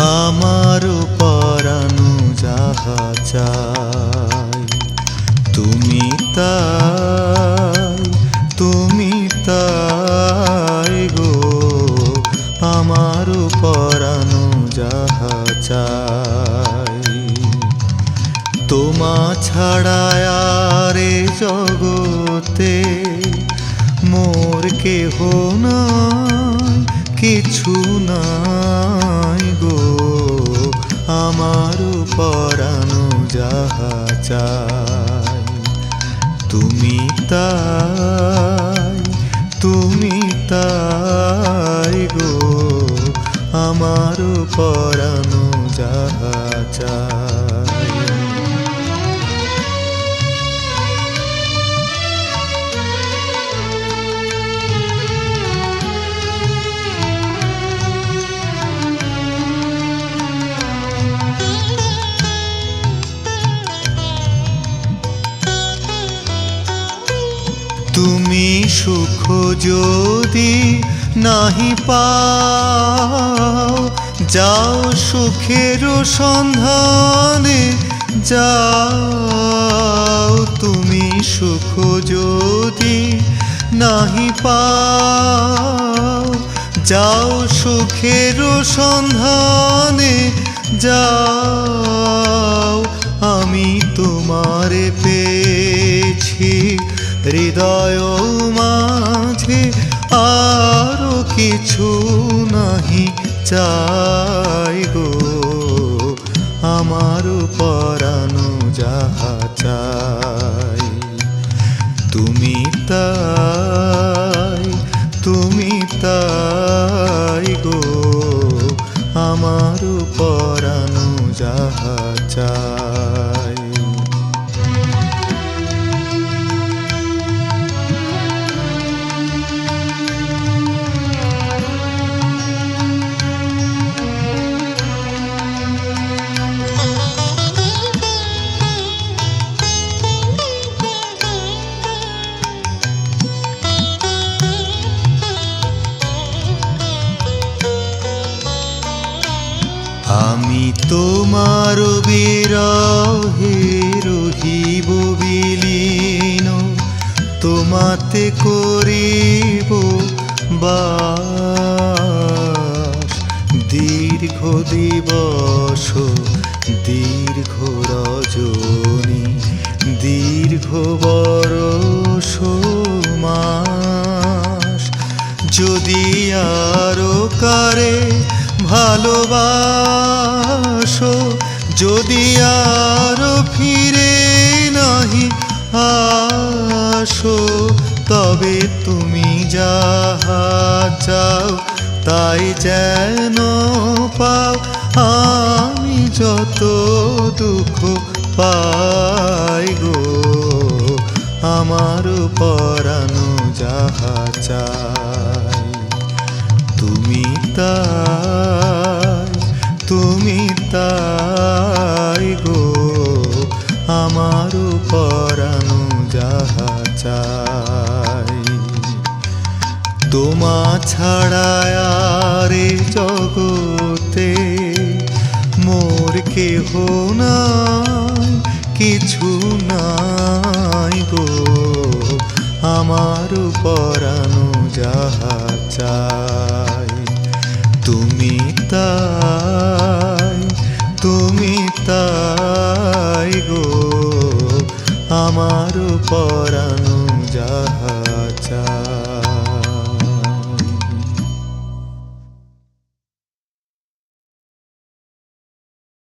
আমার পরানো যাহা চাই তুমি তাই গো আমার পরানো যাহা চাই তোমা ছাড়া আর এ জগতে মোর কেহ নাই কিছু নাই গো আমার পরানো যাহা চাই তুমি তাই গো আমার পরানো যাহা চাই তুমি সুখ যদি নাহি পাও যাও সুখের সন্ধানে যাও তুমি সুখ যদি নাহি পাও যাও সুখের সন্ধানে যাও আমি তোমারে পেয়েছি হৃদয় মাঝে আরো কিছু নাহি চাই গো আমার পরানো যাহা চাই তুমি তাই গো আমার পরানো যাহা চাই আমি তোমার বিরহে রহিব বিলীন তোমাতে করিব বাস দীর্ঘ দিবস দীর্ঘ রজনী দীর্ঘ বরষ মাস যদি আরো কারে ভালোবাসো যদি আরো ফিরে নাহি আসো তবে তুমি যাহা চাও তাই যেন পাও আমি যত দুঃখ পাই গো আমার পরানো যাহা চাই তুমি তাই গো আমার পরানো যাহা চাই তোমা ছাড়া আর এ জগতে মোর কেহ নাই কিছু নাই গো আমার পরানো যাহা চাই তুমি তাই গো আমার পরানো যাহা